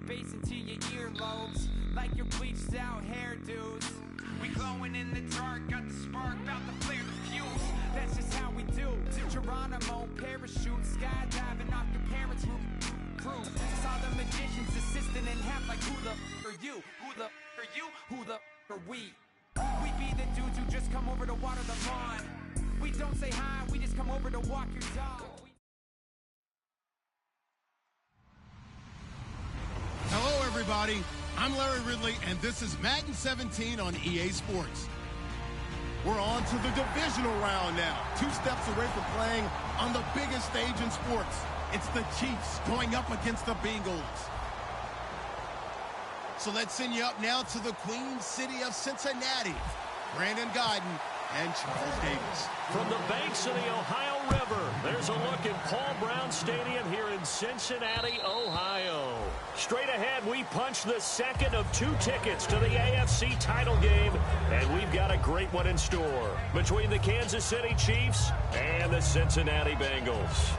and bass into your earlobes, like your bleached out hairdos. We glowing in the dark, got the spark, about to flare the fuse. That's just how we do. To Geronimo, parachute, skydiving off your parents' roof. Saw the magician's assistant in half, like who the are you? Who the are you? Who the are we? We be the dudes who just come over to water the lawn. We don't say hi, we just come over to walk your dog. Hello, everybody. I'm Larry Ridley, and this is Madden 17 on EA Sports. We're on to the divisional round now. 2 steps away from playing on the biggest stage in sports. It's the Chiefs going up against the Bengals. So let's send you up now to the Queen City of Cincinnati. Brandon Guyton and Charles Davis. From the banks of the Ohio River, there's a look at Paul Brown Stadium here in Cincinnati, Ohio. Straight ahead, we punch the second of 2 tickets to the AFC title game, and we've got a great one in store between the Kansas City Chiefs and the Cincinnati Bengals.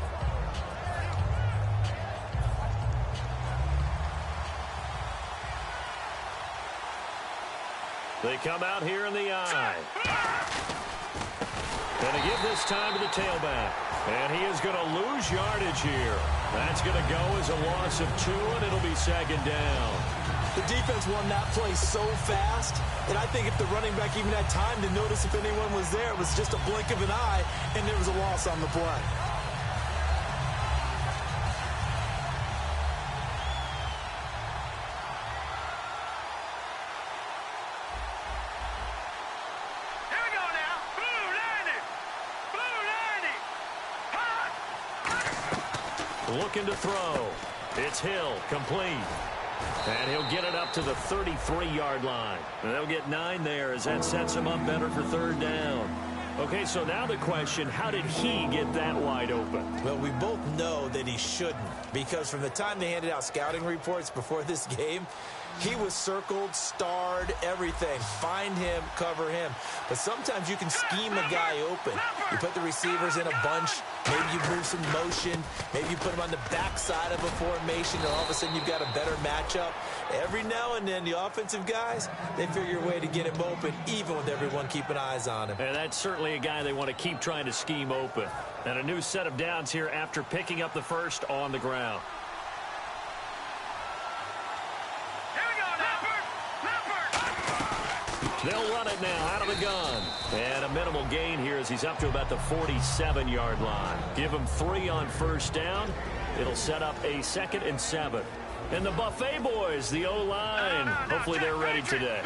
They come out here in the eye. And to give this time to the tailback. And he is going to lose yardage here. That's going to go as a loss of 2, and it'll be second down. The defense won that play so fast that I think if the running back even had time to notice if anyone was there, it was just a blink of an eye, and there was a loss on the play. Looking to throw. It's Hill, complete. And he'll get it up to the 33-yard line. And they'll get 9 there as that sets him up better for third down. Okay, so now the question, how did he get that wide open? Well, we both know that he shouldn't, because from the time they handed out scouting reports before this game, he was circled, starred, everything. Find him, cover him. But sometimes you can scheme a guy open. You put the receivers in a bunch. Maybe you move some motion. Maybe you put them on the backside of a formation, and all of a sudden you've got a better matchup. Every now and then, the offensive guys, they figure a way to get him open, even with everyone keeping eyes on him. And that's certainly a guy they want to keep trying to scheme open. And a new set of downs here after picking up the first on the ground. They'll run it now out of the gun. And a minimal gain here as he's up to about the 47-yard line. Give him 3 on first down. It'll set up a 2nd and 7. And the Buffet boys, the O-line, hopefully they're ready today.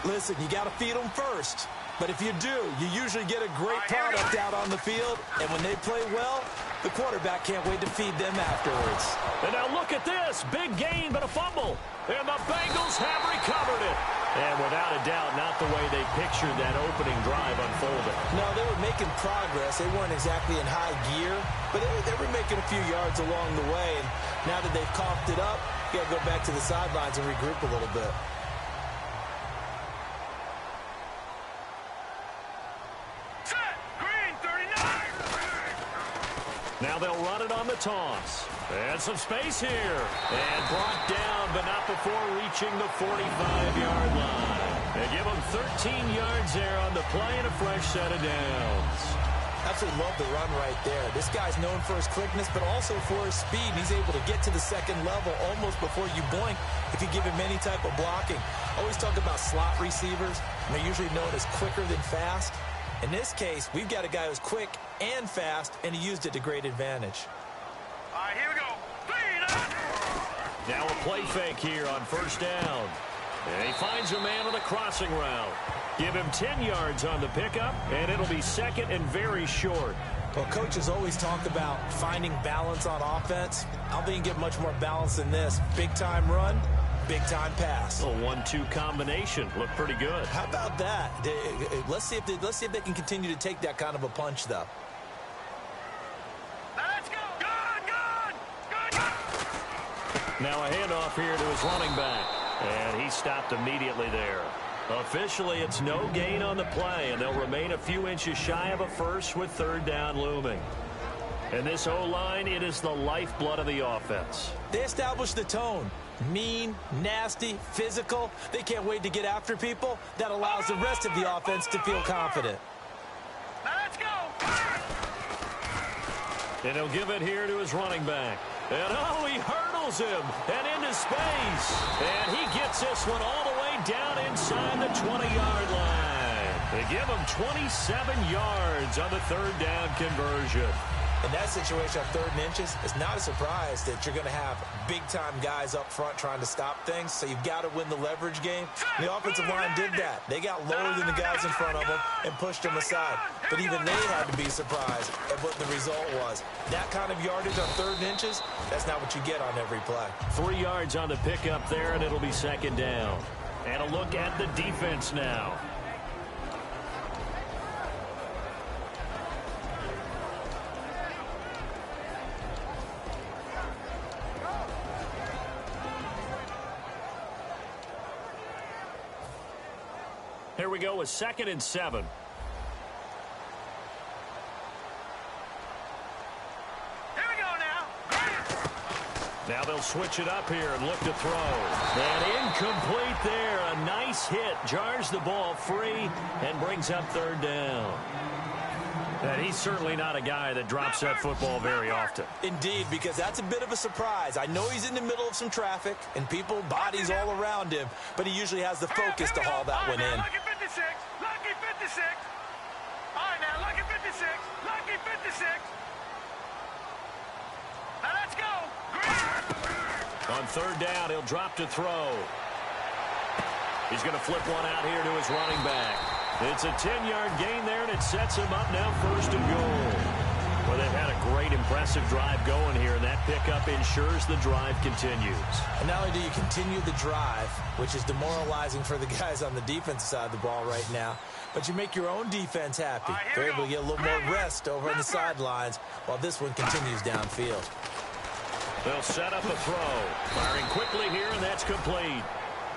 Listen, you got to feed them first. But if you do, you usually get a great product out on the field. And when they play well, the quarterback can't wait to feed them afterwards. And now look at this. Big gain, but a fumble. And the Bengals have recovered it. And without a doubt, not the way they pictured that opening drive unfolding. No, they were making progress. They weren't exactly in high gear, but they were making a few yards along the way. And now that they've coughed it up, you got to go back to the sidelines and regroup a little bit. Set! Green 39! Now they'll run it on the toss. And some space here. And brought down, but not before reaching the 45-yard line. And give them 13 yards there on the play and a fresh set of downs. Absolutely love the run right there. This guy's known for his quickness, but also for his speed. He's able to get to the second level almost before you blink if you give him any type of blocking. Always talk about slot receivers. And they're usually known as quicker than fast. In this case, we've got a guy who's quick and fast, and he used it to great advantage. All right, here we go. Now a play fake here on first down. And he finds a man on the crossing route. Give him 10 yards on the pickup, and it'll be 2nd and very short. Well, coaches always talk about finding balance on offense. I don't think you can get much more balance than this. Big-time run, big-time pass. A 1-2 combination. Looked pretty good. How about that? Let's see if they can continue to take that kind of a punch, though. Let's go! Good! Now a handoff here to his running back. And he stopped immediately there. Officially, it's no gain on the play, and they'll remain a few inches shy of a first with third down looming. And this O-line, it is the lifeblood of the offense. They established the tone. mean, nasty, physical. They can't wait to get after people. That allows the rest of the offense to feel confident. Now let's go. And he'll give it here to his running back. And oh, he hurdles him and into space. And he gets this one all the way down inside the 20-yard line. They give him 27 yards on the third down conversion. In that situation on 3rd and inches, it's not a surprise that you're going to have big-time guys up front trying to stop things, so you've got to win the leverage game. The offensive line did that. They got lower than the guys in front of them and pushed them aside. But even they had to be surprised at what the result was. That kind of yardage on 3rd and inches, that's not what you get on every play. 3 yards on the pickup there, and it'll be 2nd down. And a look at the defense now. Here we go with 2nd and 7. Here we go now. Now they'll switch it up here and look to throw. And incomplete there. A nice hit. Jars the ball free and brings up 3rd down. And he's certainly not a guy that drops that football very often. Indeed, because that's a bit of a surprise. I know he's in the middle of some traffic and people, bodies all around him, but he usually has the focus to haul that one in. Lucky 56. Lucky 56. All right, now, lucky 56. Lucky 56. Now, let's go. On 3rd down, he'll drop to throw. He's going to flip one out here to his running back. It's a 10-yard gain there, and it sets him up now 1st and goal. Well, they've had a great, impressive drive going here, and that pickup ensures the drive continues. And not only do you continue the drive, which is demoralizing for the guys on the defensive side of the ball right now, but you make your own defense happy. They're able to get a little more rest over on the sidelines while this one continues downfield. They'll set up a throw. Firing quickly here, and that's complete.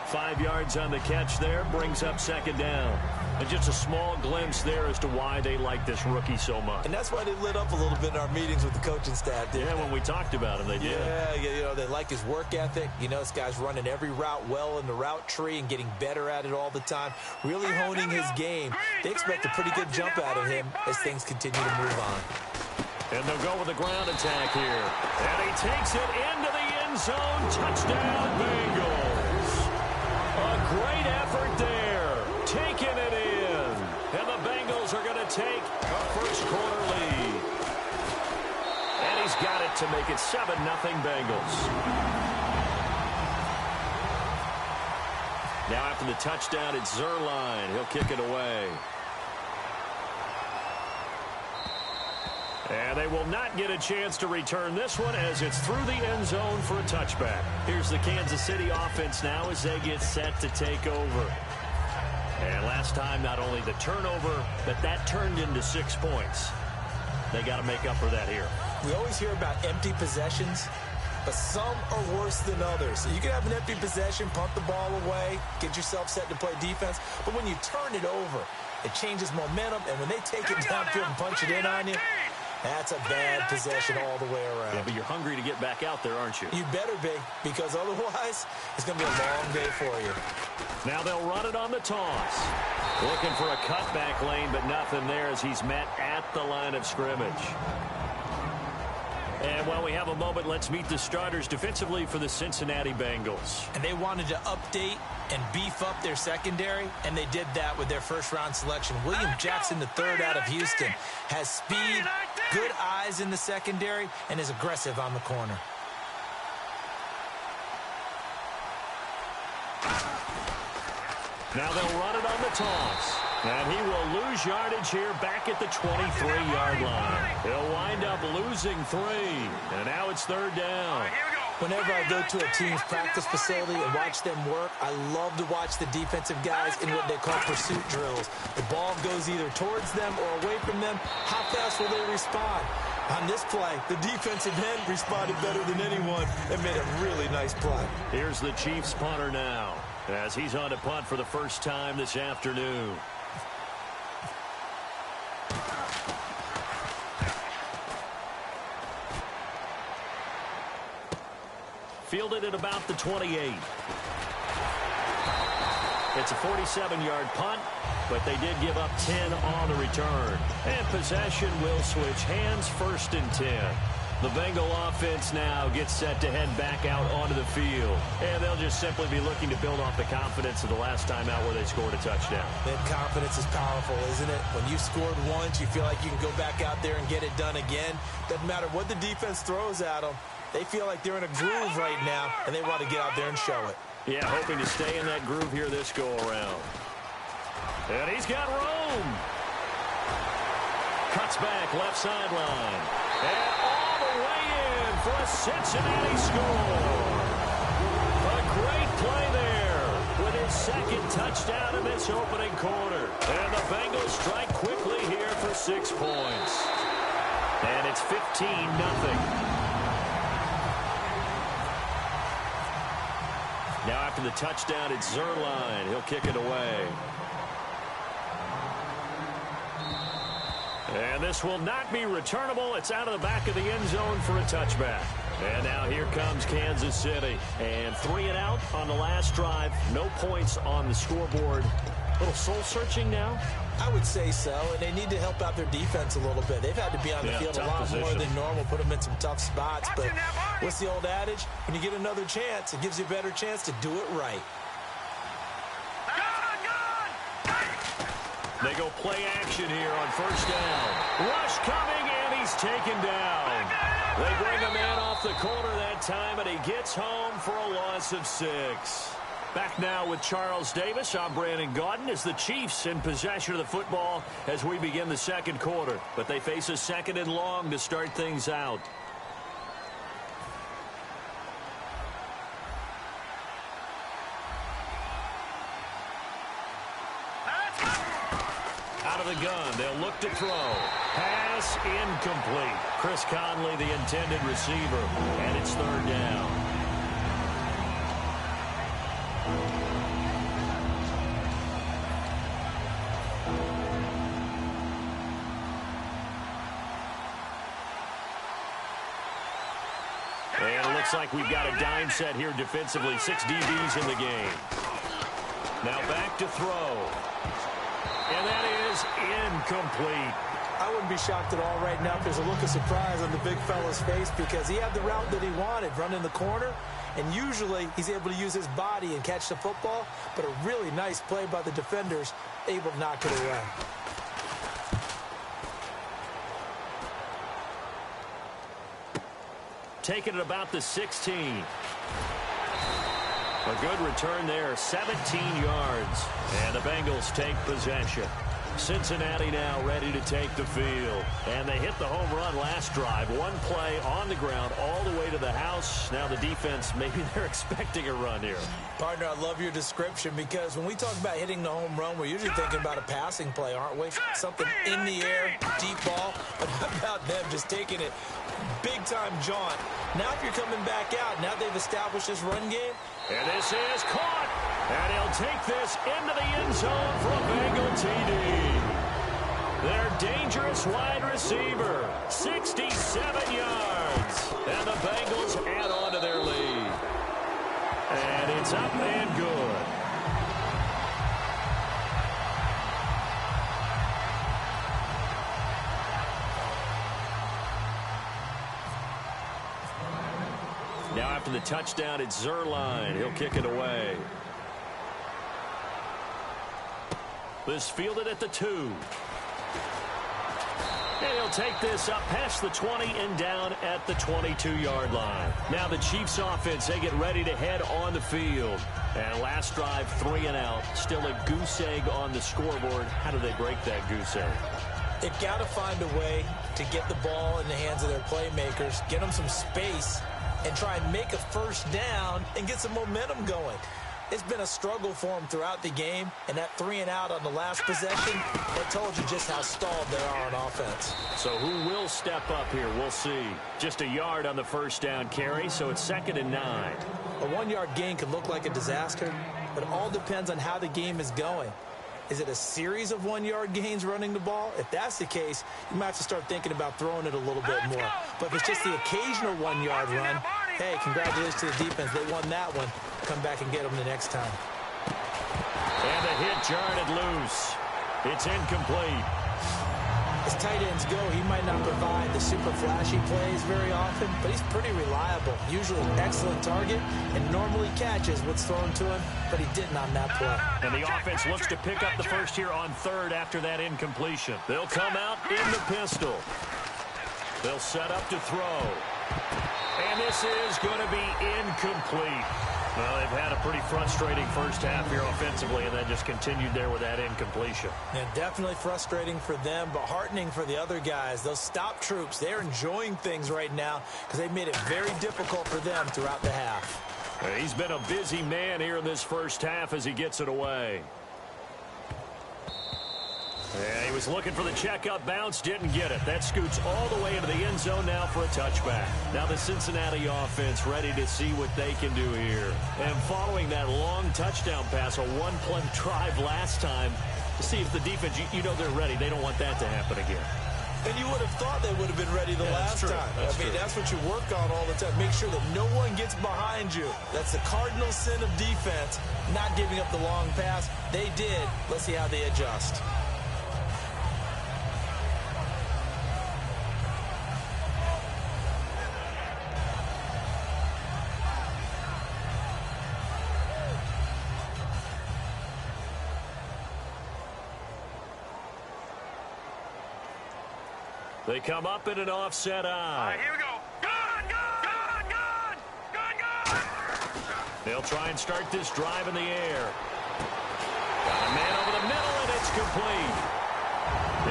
5 yards on the catch there, brings up 2nd down. And just a small glimpse there as to why they like this rookie so much. And that's why they lit up a little bit in our meetings with the coaching staff. Yeah, when we talked about him, they did. Yeah, you know, they like his work ethic. You know, this guy's running every route well in the route tree and getting better at it all the time, really honing his game. They expect a pretty good jump out of him as things continue to move on. And they'll go with a ground attack here. And he takes it into the end zone. Touchdown, Bengals. A great effort there. Taking it in. And the Bengals are going to take a first-quarter lead. And he's got it to make it 7-0 Bengals. Now after the touchdown, it's Zerline. He'll kick it away. And they will not get a chance to return this one as it's through the end zone for a touchback. Here's the Kansas City offense now as they get set to take over. And last time, not only the turnover, but that turned into 6 points. They got to make up for that here. We always hear about empty possessions, but some are worse than others. You can have an empty possession, punt the ball away, get yourself set to play defense, but when you turn it over, it changes momentum, and when they take it downfield and punch it in on you, that's a bad possession all the way around. Yeah, but you're hungry to get back out there, aren't you? You better be, because otherwise, it's going to be a long day for you. Now they'll run it on the toss. Looking for a cutback lane, but nothing there as he's met at the line of scrimmage. And while we have a moment, let's meet the starters defensively for the Cincinnati Bengals. And they wanted to update and beef up their secondary, and they did that with their first-round selection. William Jackson III out of Houston has speed, good eyes in the secondary, and is aggressive on the corner. Now they'll run it on the toss. And he will lose yardage here back at the 23-yard line. He'll wind up losing 3. And now it's 3rd down. Whenever I go to a team's practice facility and watch them work, I love to watch the defensive guys in what they call pursuit drills. The ball goes either towards them or away from them. How fast will they respond? On this play, the defensive end responded better than anyone and made a really nice play. Here's the Chiefs punter now as he's on to punt for the first time this afternoon. Fielded at about the 28. It's a 47-yard punt, but they did give up 10 on the return. And possession will switch hands, 1st and 10. The Bengal offense now gets set to head back out onto the field. And they'll just simply be looking to build off the confidence of the last time out where they scored a touchdown. That confidence is powerful, isn't it? When you scored once, you feel like you can go back out there and get it done again. Doesn't matter what the defense throws at them. They feel like they're in a groove right now, and they want to get out there and show it. Yeah, hoping to stay in that groove here this go-around. And he's got room. Cuts back, left sideline. And all the way in for a Cincinnati score. A great play there with his 2nd touchdown in this opening quarter. And the Bengals strike quickly here for 6 points. And it's 15-0. Now after the touchdown, it's Zerline. He'll kick it away. And this will not be returnable. It's out of the back of the end zone for a touchback. And now here comes Kansas City. And 3 and out on the last drive. No points on the scoreboard. A little soul-searching now? I would say so, and they need to help out their defense a little bit. They've had to be on the field a lot more than normal, put them in some tough spots. But what's the old adage? When you get another chance, it gives you a better chance to do it right. They go play action here on 1st down. Rush coming, and he's taken down. They bring a man off the corner that time, and he gets home for a loss of 6. Back now with Charles Davis. I'm Brandon Gaudin as the Chiefs in possession of the football as we begin the 2nd quarter. But they face a 2nd and long to start things out. Out of the gun, they'll look to throw. Pass incomplete. Chris Conley, the intended receiver, and it's 3rd down. And it looks like we've got a dime set here defensively. 6 DBs in the game. Now back to throw. And that is incomplete. I wouldn't be shocked at all right now if there's a look of surprise on the big fella's face because he had the route that he wanted, running the corner. And usually he's able to use his body and catch the football. But a really nice play by the defenders, able to knock it away. Taking it about the 16. A good return there, 17 yards. And the Bengals take possession. Cincinnati now ready to take the field. And they hit the home run last drive. 1 play on the ground all the way to the house. Now the defense, maybe they're expecting a run here. Partner, I love your description because when we talk about hitting the home run, we're usually thinking about a passing play, aren't we? Something in the air, deep ball. But how about them just taking it big-time jaunt? Now if you're coming back out, now they've established this run game. And this is caught. And he'll take this into the end zone for a Bengal TD. Their dangerous wide receiver, 67 yards. And the Bengals add on to their lead. And it's up and good. Now after the touchdown, it's Zerline. He'll kick it away. This fielded at the 2. And he'll take this up past the 20 and down at the 22-yard line. Now the Chiefs offense, they get ready to head on the field. And last drive, 3 and out. Still a goose egg on the scoreboard. How do they break that goose egg? They've got to find a way to get the ball in the hands of their playmakers, get them some space, and try and make a first down and get some momentum going. It's been a struggle for them throughout the game, and that 3 and out on the last possession, that told you just how stalled they are on offense. So who will step up here? We'll see. Just a yard on the first down carry, so it's 2nd and 9. A 1-yard gain could look like a disaster, but it all depends on how the game is going. Is it a series of 1-yard gains running the ball? If that's the case, you might have to start thinking about throwing it a little bit more. But if it's just the occasional 1-yard run, hey, congratulations to the defense. They won that one. Come back and get them the next time. And the hit jarred it loose. It's incomplete. As tight ends go, he might not provide the super flashy plays very often, but he's pretty reliable. Usually an excellent target and normally catches what's thrown to him, but he didn't on that play. And the offense looks to pick up the first here on third after that incompletion. They'll come out in the pistol. They'll set up to throw. And this is going to be incomplete. Well, they've had a pretty frustrating first half here offensively, and then just continued there with that incompletion. Yeah, definitely frustrating for them, but heartening for the other guys. Those stop troops, they're enjoying things right now because they made it very difficult for them throughout the half. He's been a busy man here in this first half as he gets it away. And he was looking for the checkup bounce, didn't get it. That scoots all the way into the end zone now for a touchback. Now the Cincinnati offense ready to see what they can do here. And following that long touchdown pass, a one-play drive last time, to see if the defense, you know they're ready. They don't want that to happen again. And you would have thought they would have been ready the last time. That's what you work on all the time. Make sure that no one gets behind you. That's the cardinal sin of defense, not giving up the long pass. They did. Let's see how they adjust. They come up in an offset eye. All right, here we go. Gun. They'll try and start this drive in the air. Got a man over the middle, and it's complete.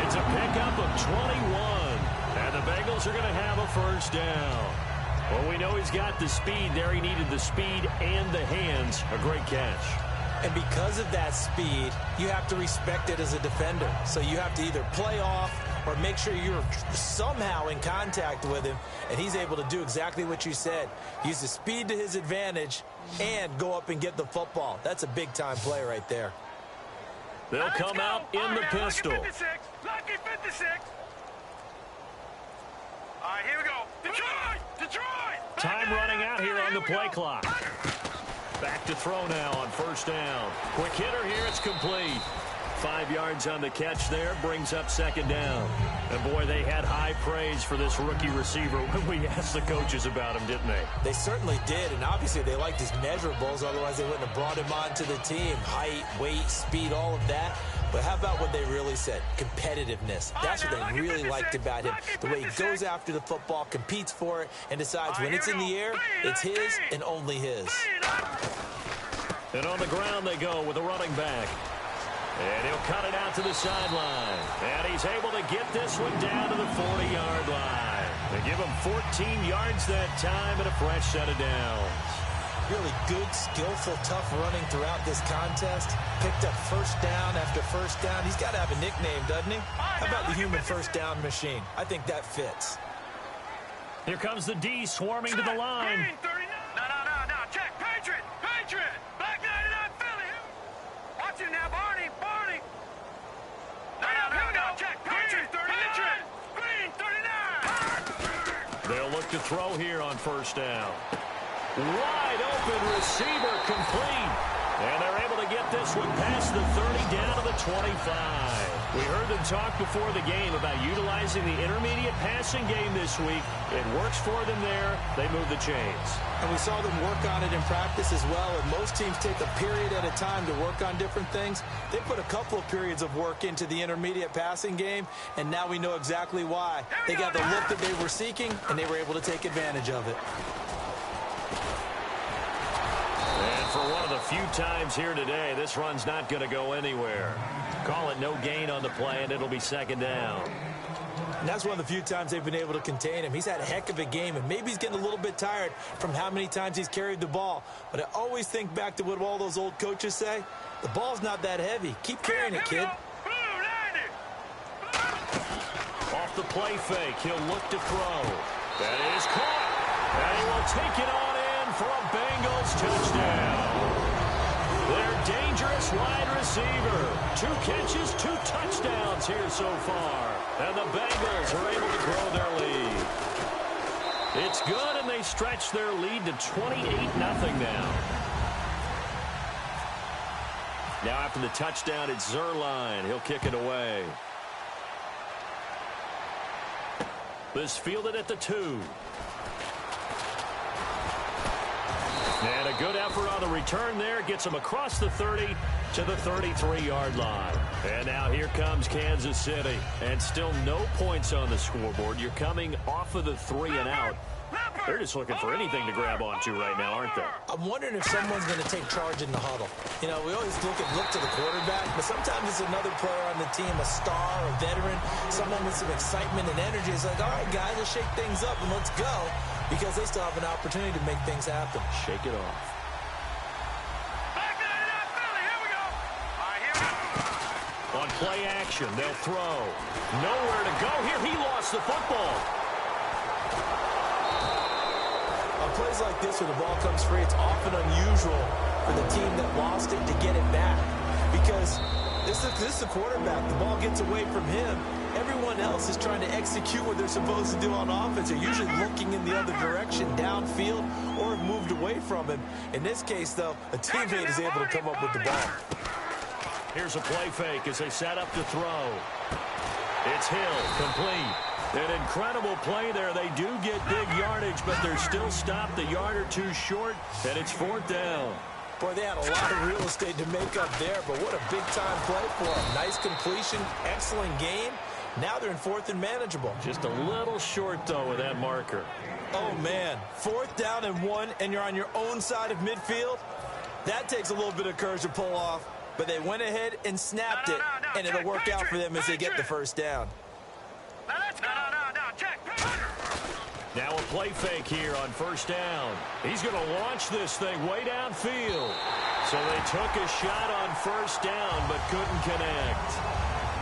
It's a pickup of 21. And the Bengals are going to have a first down. Well, we know he's got the speed there. He needed the speed and the hands. A great catch. And because of that speed, you have to respect it as a defender. So you have to either play off or make sure you're somehow in contact with him, and he's able to do exactly what you said. Use the speed to his advantage and go up and get the football. That's a big-time play right there. They'll come out in the pistol. Lucky 56. All right, here we go. Detroit. Time running out here on the play clock. Back to throw now on first down. Quick hitter here, it's complete. 5 yards on the catch there, brings up second down. And boy, they had high praise for this rookie receiver when we asked the coaches about him, didn't they? They certainly did, and obviously they liked his measurables, otherwise they wouldn't have brought him onto the team. Height, weight, speed, all of that. But how about what they really said? Competitiveness. That's what they really liked about him. The way he goes after the football, competes for it, and decides when it's in the air, it's his and only his. And on the ground they go with a running back. And he'll cut it out to the sideline. And he's able to get this one down to the 40-yard line. They give him 14 yards that time and a fresh set of downs. Really good, skillful, tough running throughout this contest. Picked up first down after first down. He's got to have a nickname, doesn't he? How about the human first down machine? I think that fits. Here comes the D swarming to the line. No. Check. Patriot. Black 99 Philly. Watch it now, Barney. No. Here we go. Check. Patriot. Green 39. They'll look to throw here on first down. Wide open receiver complete. And they're able to get this one past the 30 down to the 25. We heard them talk before the game about utilizing the intermediate passing game this week. It works for them there. They move the chains. And we saw them work on it in practice as well. And most teams take a period at a time to work on different things. They put a couple of periods of work into the intermediate passing game, and now we know exactly why. They got the look that they were seeking, and they were able to take advantage of it. And for one of the few times here today, this run's not going to go anywhere. Call it no gain on the play, and it'll be second down. And that's one of the few times they've been able to contain him. He's had a heck of a game, and maybe he's getting a little bit tired from how many times he's carried the ball. But I always think back to what all those old coaches say. The ball's not that heavy. Keep carrying it, kid. Off the play fake, he'll look to throw. That is caught. And he will take it on in for a Bengals touchdown. Their dangerous wide receiver. 2 catches, 2 touchdowns here so far. And the Bengals are able to grow their lead. It's good, and they stretch their lead to 28-0 now. Now after the touchdown, it's Zerline. He'll kick it away. This fielded at the 2. And a good effort on the return there. Gets him across the 30 to the 33-yard line. And now here comes Kansas City. And still no points on the scoreboard. You're coming off of the 3 and out. They're just looking for anything to grab onto right now, aren't they? I'm wondering if someone's going to take charge in the huddle. You know, we always look to the quarterback, but sometimes it's another player on the team, a star, a veteran, someone with some excitement and energy. It's like, all right, guys, let's shake things up and let's go, because they still have an opportunity to make things happen. Shake it off. Back to the Philly. Here we go. All right, here we go. On play action, they'll throw. Nowhere to go here. He lost the football. On plays like this where the ball comes free, it's often unusual for the team that lost it to get it back, because this is the quarterback. The ball gets away from him. Everyone else is trying to execute what they're supposed to do on offense. They're usually looking in the other direction, downfield, or have moved away from him. In this case, though, a teammate is able to come up with the ball. Here's a play fake as they set up to throw. It's Hill, complete. An incredible play there. They do get big yardage, but they're still stopped a yard or 2 short, and it's 4th down. Boy, they had a lot of real estate to make up there, but what a big-time play for them. Nice completion, excellent game. Now they're in 4th and manageable. Just a little short, though, with that marker. Oh, man. 4th down and 1, and you're on your own side of midfield? That takes a little bit of courage to pull off, but they went ahead and snapped it, and it'll work out for them as they get the 1st down. Now let's go. Check. Now a play fake here on 1st down. He's going to launch this thing way downfield. So they took a shot on 1st down, but couldn't connect.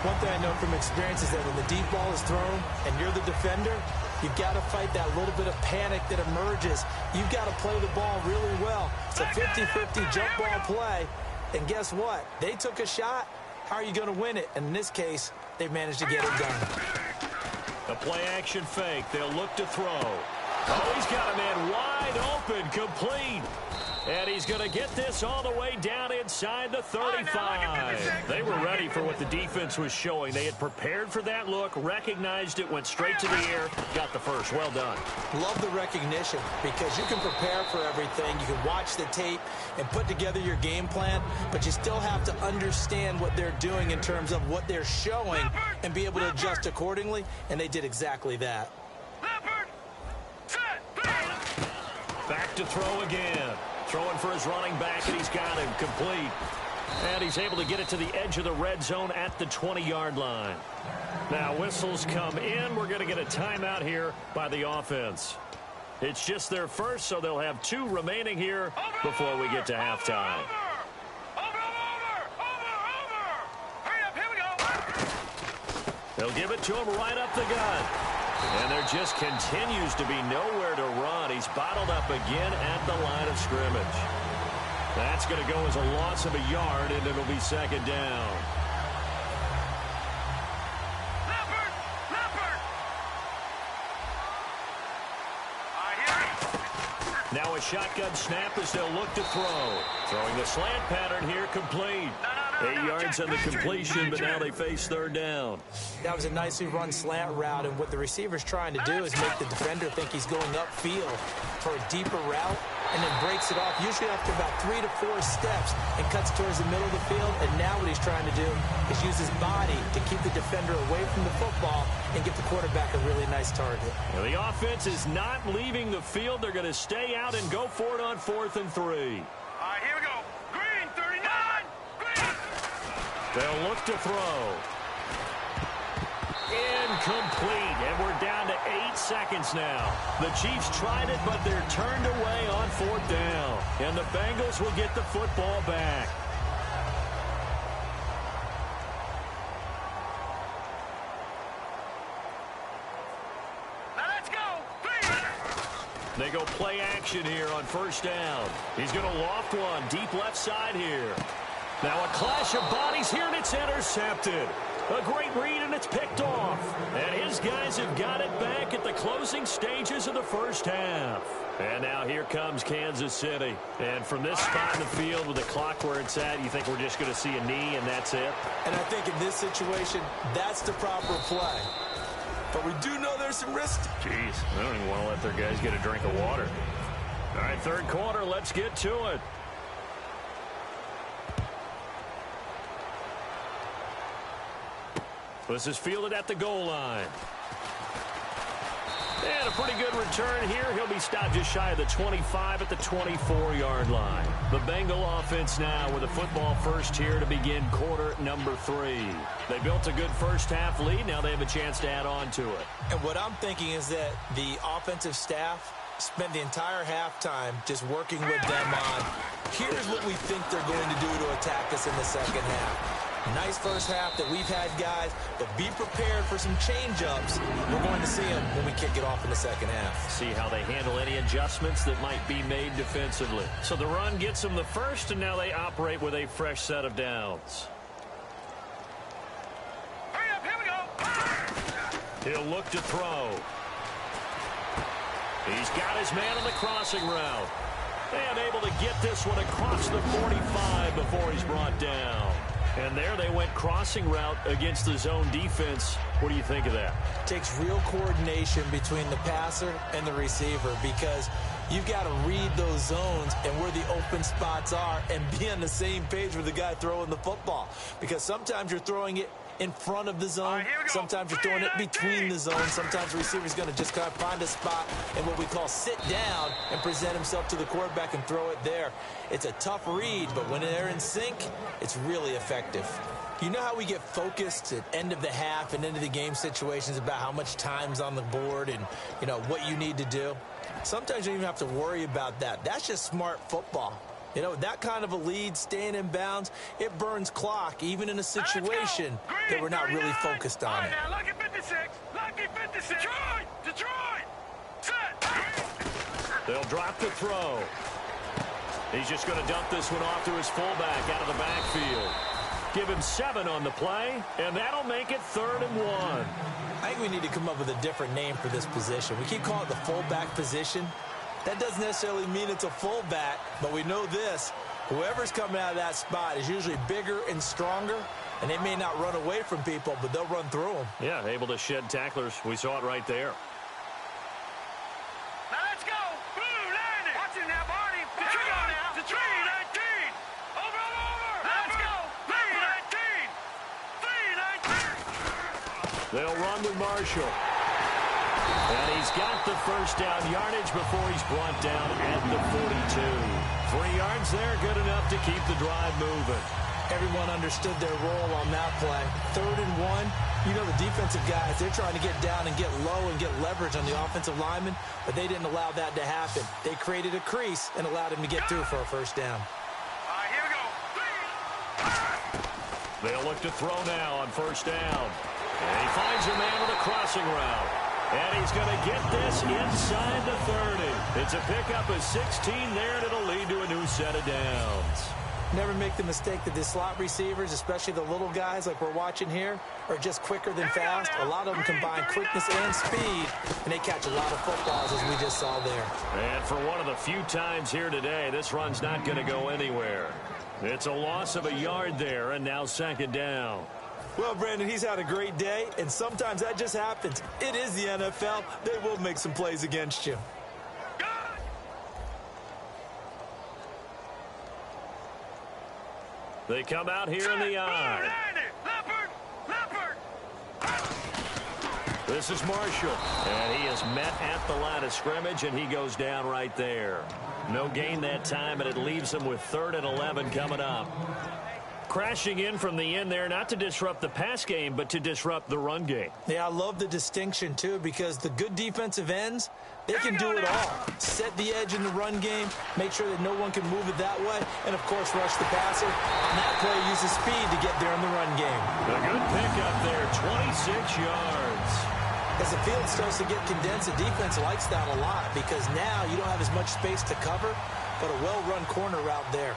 One thing I know from experience is that when the deep ball is thrown and you're the defender, you've got to fight that little bit of panic that emerges. You've got to play the ball really well. It's a 50-50 jump ball play. And guess what? They took a shot. How are you going to win it? And in this case, they've managed to get it done. A play-action fake. They'll look to throw. Oh, he's got a man wide open, complete. And he's going to get this all the way down inside the 35. They were ready for what the defense was showing. They had prepared for that look, recognized it, went straight to the air, got the first. Well done. Love the recognition, because you can prepare for everything. You can watch the tape and put together your game plan, but you still have to understand what they're doing in terms of what they're showing and be able to adjust accordingly, and they did exactly that. Back to throw again. Throwing for his running back, and he's got him complete. And he's able to get it to the edge of the red zone at the 20-yard line. Now whistles come in. We're going to get a timeout here by the offense. It's just their first, so they'll have 2 remaining here before we get to halftime. Hurry up, here we go. They'll give it to him right up the gut. And there just continues to be nowhere to run. He's bottled up again at the line of scrimmage. That's going to go as a loss of a yard, and it'll be 2nd down. Now a shotgun snap as they'll look to throw. Throwing the slant pattern here, complete. 8 yards on the completion, but now they face 3rd down. That was a nicely run slant route, and what the receiver's trying to do is make the defender think he's going upfield for a deeper route, and then breaks it off, usually after about 3 to 4 steps, and cuts towards the middle of the field. And now what he's trying to do is use his body to keep the defender away from the football and give the quarterback a really nice target. Well, the offense is not leaving the field. They're going to stay out and go for it on 4th and 3. All right, here we go. Green, 39. Green. They'll look to throw. Incomplete, and we're down to 8 seconds now. The Chiefs tried it, but they're turned away on 4th down. And the Bengals will get the football back. Now let's go. They go play action here on 1st down. He's going to loft one deep left side here. Now a clash of bodies here, and it's intercepted. A great read, and it's picked off. And his guys have got it back at the closing stages of the first half. And now here comes Kansas City. And from this spot in the field with the clock where it's at, you think we're just going to see a knee and that's it? And I think in this situation, that's the proper play. But we do know there's some risk. Jeez, I don't even want to let their guys get a drink of water. All right, third quarter, let's get to it. This is fielded at the goal line. And a pretty good return here. He'll be stopped just shy of the 25 at the 24-yard line. The Bengal offense now with a football first here to begin quarter number 3. They built a good first half lead. Now they have a chance to add on to it. And what I'm thinking is that the offensive staff spent the entire halftime just working with them on, here's what we think they're going to do to attack us in the second half. Nice first half that we've had, guys, but be prepared for some change-ups. We're going to see them when we kick it off in the second half. See how they handle any adjustments that might be made defensively. So the run gets them the first, and now they operate with a fresh set of downs. Hurry up, here we go. He'll look to throw. He's got his man on the crossing route. And able to get this one across the 45 before he's brought down. And there they went crossing route against the zone defense. What do you think of that? Takes real coordination between the passer and the receiver because you've got to read those zones and where the open spots are and be on the same page with the guy throwing the football. Because sometimes you're throwing it in front of the zone. Sometimes you're throwing it between the zones. Sometimes the receiver's going to just kind of find a spot and what we call sit down and present himself to the quarterback and throw it there. It's a tough read, but when they're in sync, it's really effective. You know how we get focused at end of the half and end of the game situations about how much time's on the board and, you know, what you need to do? Sometimes you don't even have to worry about that. That's just smart football. You know, that kind of a lead, staying in bounds, it burns clock, even in a situation that we're not really focused on it. Now, lucky 56, lucky 56. Detroit, set. They'll drop the throw. He's just going to dump this one off to his fullback out of the backfield. Give him 7 on the play, and that'll make it 3rd and 1. I think we need to come up with a different name for this position. We keep calling it the fullback position. That doesn't necessarily mean it's a fullback, but we know this. Whoever's coming out of that spot is usually bigger and stronger, and they may not run away from people, but they'll run through them. Yeah, able to shed tacklers. We saw it right there. Now let's go. Blue landing. Watch it now, Barney. Detroit now. Detroit 19. Over. Let's go. 3-19. 3-19. They'll run with Marshall. And he's got the first down yardage before he's brought down at the 42. 3 yards there, good enough to keep the drive moving. Everyone understood their role on that play. 3rd and 1. You know the defensive guys, they're trying to get down and get low and get leverage on the offensive lineman, but they didn't allow that to happen. They created a crease and allowed him to get through for a first down. All right, here we go. They'll look to throw now on first down. And he finds a man with a crossing route. And he's going to get this inside the 30. It's a pickup of 16 there, and it'll lead to a new set of downs. Never make the mistake that the slot receivers, especially the little guys like we're watching here, are just quicker than fast. A lot of them combine quickness and speed, and they catch a lot of footballs, as we just saw there. And for one of the few times here today, this run's not going to go anywhere. It's a loss of a yard there, and now 2nd down. Well, Brandon, he's had a great day, and sometimes that just happens. It is the NFL. They will make some plays against you. They come out here in the eye. This is Marshall, and he is met at the line of scrimmage, and he goes down right there. No gain that time, and it leaves him with 3rd and 11 coming up. Crashing in from the end there, not to disrupt the pass game, but to disrupt the run game. Yeah, I love the distinction, too, because the good defensive ends, they can do it all. Set the edge in the run game, make sure that no one can move it that way, and, of course, rush the passer. On that play, use the speed to get there in the run game. A good pickup there, 26 yards. As the field starts to get condensed, the defense likes that a lot because now you don't have as much space to cover, but a well-run corner route there.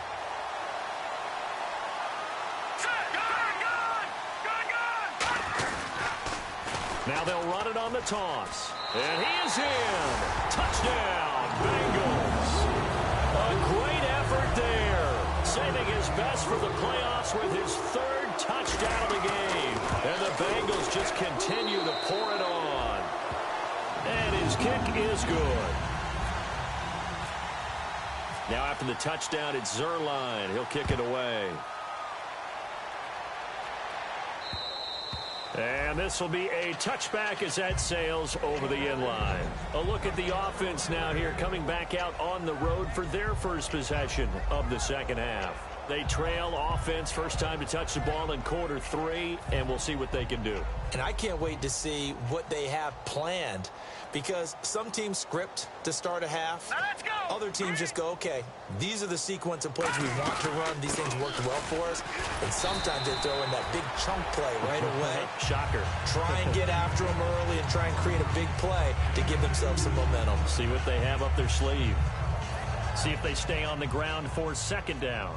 Now they'll run it on the toss. And he is in. Touchdown, Bengals. A great effort there. Saving his best for the playoffs with his third touchdown of the game. And the Bengals just continue to pour it on. And his kick is good. Now after the touchdown, it's Zerline. He'll kick it away. And this will be a touchback as that sails over the end line. A look at the offense now here, coming back out on the road for their first possession of the second half. They trail offense, first time to touch the ball in quarter 3, and we'll see what they can do. And I can't wait to see what they have planned, because some teams script to start a half. Now let's go. Other teams just go, okay, these are the sequence of plays we want to run. These things worked well for us. And sometimes they throw in that big chunk play right away. Shocker. Try and get after them early and try and create a big play to give themselves some momentum. See what they have up their sleeve. See if they stay on the ground for second down.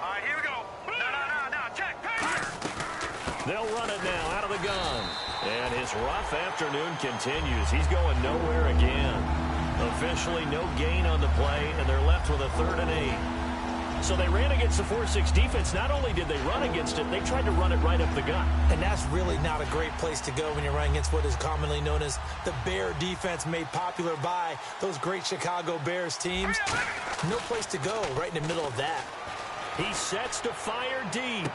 All right, here we go. No, check. They'll run it now out of the gun. And his rough afternoon continues. He's going nowhere again. Officially no gain on the play, and they're left with a 3rd and 8. So they ran against the 4-6 defense. Not only did they run against it, they tried to run it right up the gut. And that's really not a great place to go when you're running against what is commonly known as the Bear defense, made popular by those great Chicago Bears teams. No place to go right in the middle of that. He sets to fire deep.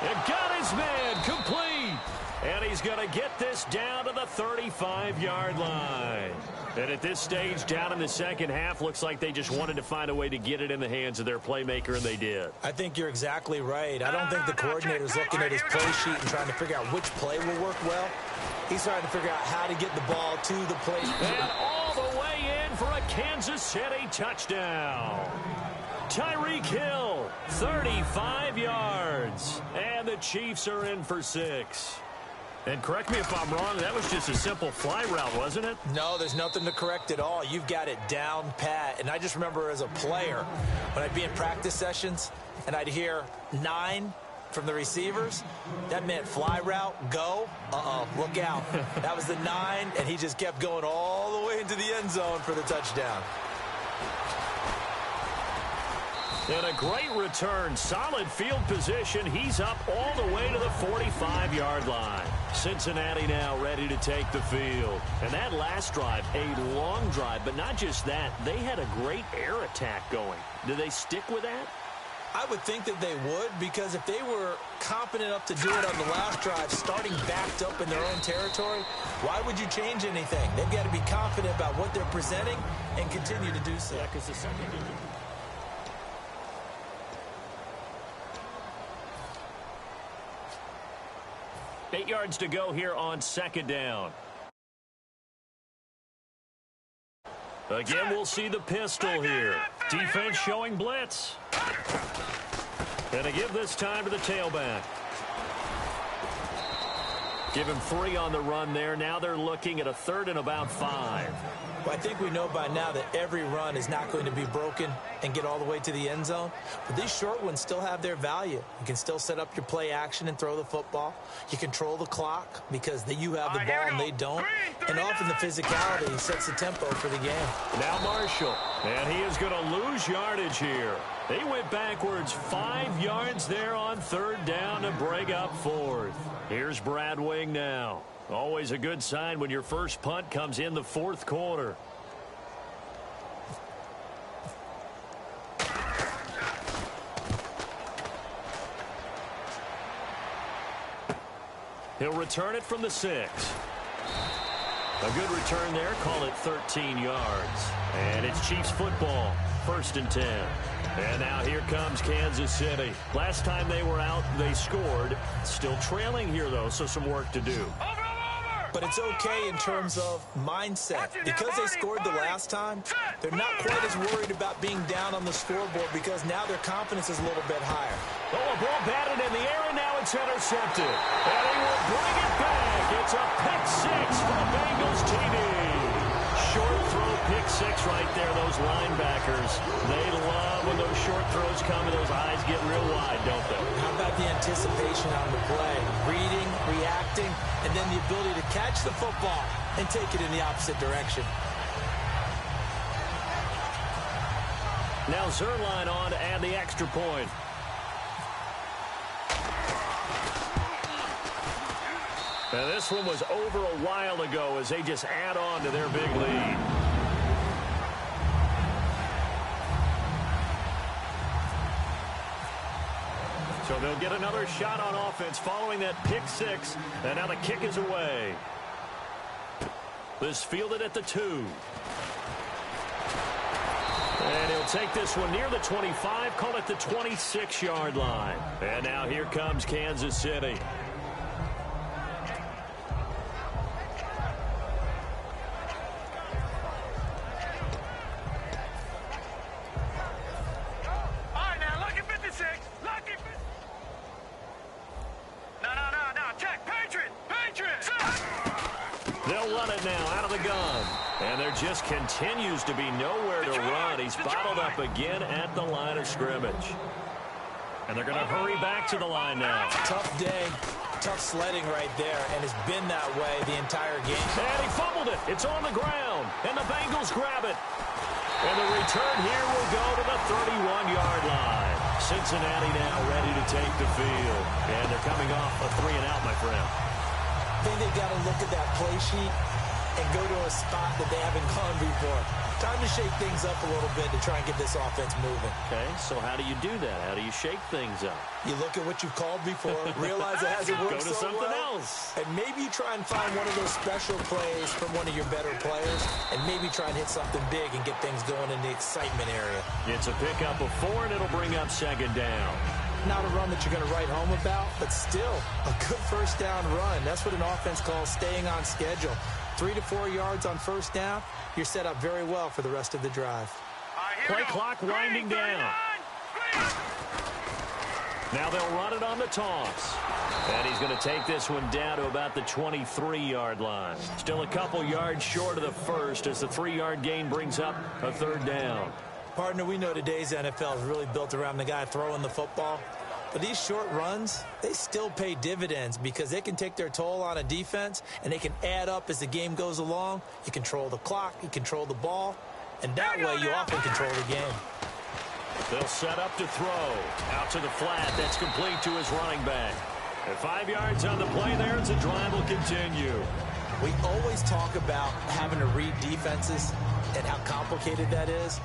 And got his man complete. And he's going to get this down to the 35-yard line. And at this stage, down in the second half, looks like they just wanted to find a way to get it in the hands of their playmaker, and they did. I think you're exactly right. I don't think the coordinator's looking at his play sheet and trying to figure out which play will work well. He's trying to figure out how to get the ball to the play. And all the way in for a Kansas City touchdown. Tyreek Hill, 35 yards. And the Chiefs are in for 6. And correct me if I'm wrong, that was just a simple fly route, wasn't it? No, there's nothing to correct at all. You've got it down pat. And I just remember as a player, when I'd be in practice sessions and I'd hear 9 from the receivers, that meant fly route, go. Look out. That was the 9, and he just kept going all the way into the end zone for the touchdown. And a great return, solid field position. He's up all the way to the 45-yard line. Cincinnati now ready to take the field. And that last drive, a long drive, but not just that. They had a great air attack going. Do they stick with that? I would think that they would, because if they were competent enough to do it on the last drive, starting backed up in their own territory, why would you change anything? They've got to be confident about what they're presenting and continue to do so. Yeah, because the second... 8 yards to go here on second down. Again, we'll see the pistol here. Defense showing blitz. Gonna give this time to the tailback. Give him 3 on the run there. Now they're looking at a 3rd and about 5. Well, I think we know by now that every run is not going to be broken and get all the way to the end zone. But these short ones still have their value. You can still set up your play action and throw the football. You control the clock because you have the ball and they don't. And often the physicality sets the tempo for the game. Now Marshall. And he is going to lose yardage here. They went backwards 5 yards there on 3rd down to break up 4th. Here's Brad Wing now. Always a good sign when your first punt comes in the 4th quarter. He'll return it from the 6. A good return there. Call it 13 yards. And it's Chiefs football. 1st and 10. And now here comes Kansas City. Last time they were out, they scored. Still trailing here, though, so some work to do. But it's okay in terms of mindset. Because they scored the last time, they're not quite as worried about being down on the scoreboard because now their confidence is a little bit higher. Oh, a ball batted in the air, and now it's intercepted. And he will bring it back. It's a pick 6 for the Bengals TD. Short throw pick six right there, those linebackers. They love when those short throws come and those eyes get real wide, don't they? How about the anticipation on the play? Reading, reacting, and then the ability to catch the football and take it in the opposite direction. Now Zerline on to add the extra point. Now this one was over a while ago as they just add on to their big lead. So they'll get another shot on offense following that pick six. And now the kick is away. This fielded at the 2. And he'll take this one near the 25, call it the 26-yard line. And now here comes Kansas City. Just continues to be nowhere to run. He's bottled up again at the line of scrimmage. And they're going to hurry back to the line now. Tough day, tough sledding right there, and it's been that way the entire game. And he fumbled it. It's on the ground, and the Bengals grab it. And the return here will go to the 31-yard line. Cincinnati now ready to take the field. And they're coming off a 3-and-out, my friend. I think they've got to look at that play sheet and go to a spot that they haven't gone before. Time to shake things up a little bit to try and get this offense moving. Okay, so how do you do that? How do you shake things up? You look at what you've called before, realize it hasn't worked so well. Go to something else. And maybe you try and find one of those special plays from one of your better players, and maybe try and hit something big and get things going in the excitement area. It's a pickup of 4, and it'll bring up second down. Not a run that you're going to write home about, but still a good first down run. That's what an offense calls staying on schedule. 3 to 4 yards on first down, you're set up very well for the rest of the drive. Play clock winding down. Now they'll run it on the toss. And he's going to take this one down to about the 23-yard line. Still a couple yards short of the first as the 3-yard gain brings up a third down. Partner, we know today's NFL is really built around the guy throwing the football. But these short runs, they still pay dividends because they can take their toll on a defense, and they can add up as the game goes along. You control the clock, you control the ball, and that way you often control the game. They'll set up to throw. Out to the flat. That's complete to his running back. And 5 yards on the play there as the drive will continue. We always talk about having to read defenses and how complicated that is.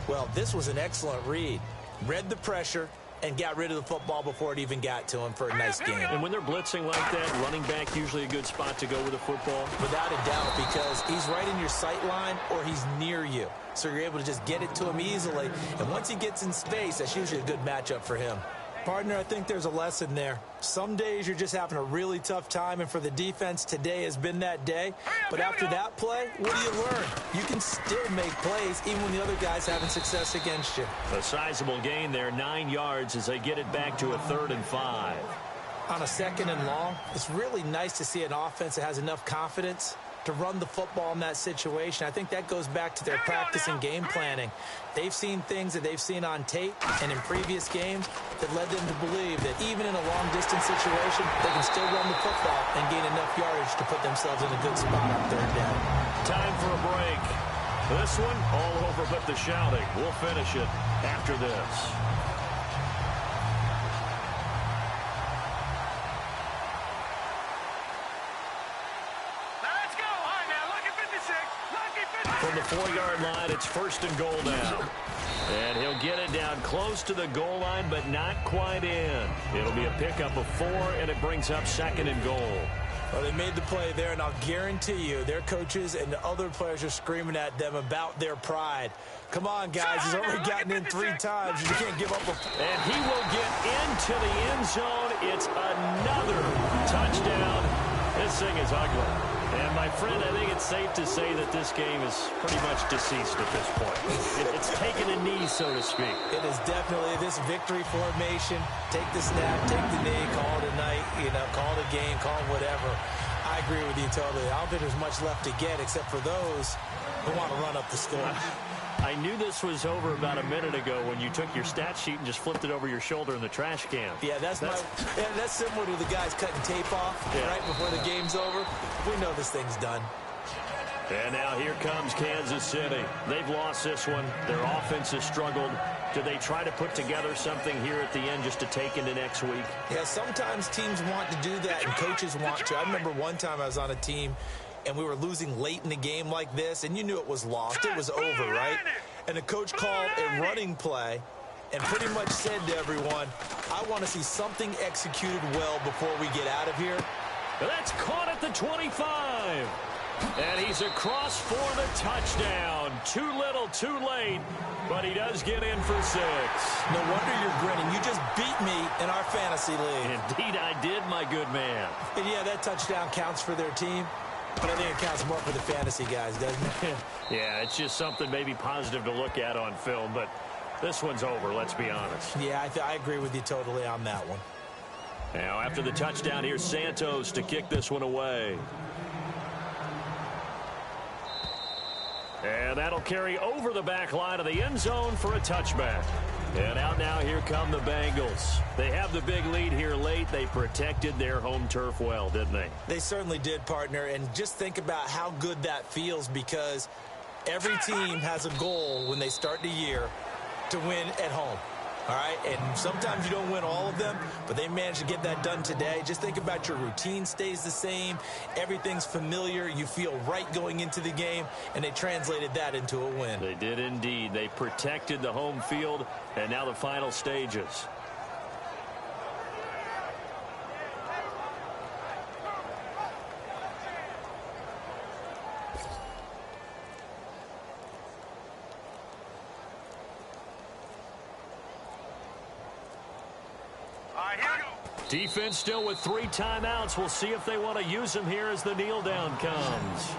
Well, this was an excellent read. Read the pressure and got rid of the football before it even got to him for a nice game. And when they're blitzing like that, running back usually a good spot to go with the football? Without a doubt, because he's right in your sight line or he's near you. So you're able to just get it to him easily. And once he gets in space, that's usually a good matchup for him. Partner, I think there's a lesson there. Some days you're just having a really tough time, and for the defense, today has been that day. But after that play, what do you learn? You can still make plays even when the other guy's having success against you. A sizable gain there, 9 yards as they get it back to a 3rd and 5. On a 2nd and long, it's really nice to see an offense that has enough confidence to run the football in that situation. I think that goes back to their practice and game planning. They've seen things that they've seen on tape and in previous games that led them to believe that even in a long-distance situation, they can still run the football and gain enough yardage to put themselves in a good spot on 3rd down. Time for a break. This one, all over but the shouting. We'll finish it after this. From the 4-yard line, it's 1st and goal now. And he'll get it down close to the goal line, but not quite in. It'll be a pickup of 4, and it brings up 2nd and goal. Well, they made the play there, and I'll guarantee you their coaches and the other players are screaming at them about their pride. Come on, guys. He's already gotten in 3 times. You can't give up a... And he will get into the end zone. It's another touchdown. This thing is ugly. And, my friend, I think it's safe to say that this game is pretty much deceased at this point. It's taken a knee, so to speak. It is definitely this victory formation. Take the snap, take the knee, call it a night, call it a game, call it whatever. I I agree with you totally. I don't think there's much left to get except for those who want to run up the score. I knew this was over about a minute ago when you took your stat sheet and just flipped it over your shoulder in the trash can. Yeah, that's similar to the guys cutting tape off right before the game's over. We know this thing's done. And now here comes Kansas City. They've lost this one. Their offense has struggled. Do they try to put together something here at the end just to take into next week? Yeah, sometimes teams want to do that and coaches want to. I remember one time I was on a team and we were losing late in the game like this, and you knew it was lost. It was over, right? And the coach called a running play and pretty much said to everyone, I want to see something executed well before we get out of here. That's caught at the 25. And he's across for the touchdown. Too little, too late, but he does get in for 6. No wonder you're grinning. You just beat me in our fantasy league. Indeed I did, my good man. And yeah, that touchdown counts for their team, but I think it counts more for the fantasy guys, doesn't it? Yeah, it's just something maybe positive to look at on film, but this one's over, let's be honest. Yeah, I agree with you totally on that one. Now, after the touchdown, here's Santos to kick this one away. And that'll carry over the back line of the end zone for a touchback. And out now, here come the Bengals. They have the big lead here late. They protected their home turf well, didn't they? They certainly did, partner. And just think about how good that feels, because every team has a goal when they start the year to win at home. All right, and sometimes you don't win all of them, but they managed to get that done today. Just think about your routine stays the same. Everything's familiar. You feel right going into the game, and they translated that into a win. They did indeed. They protected the home field, and now the final stages. Defense still with 3 timeouts. We'll see if they want to use them here as the kneel down comes.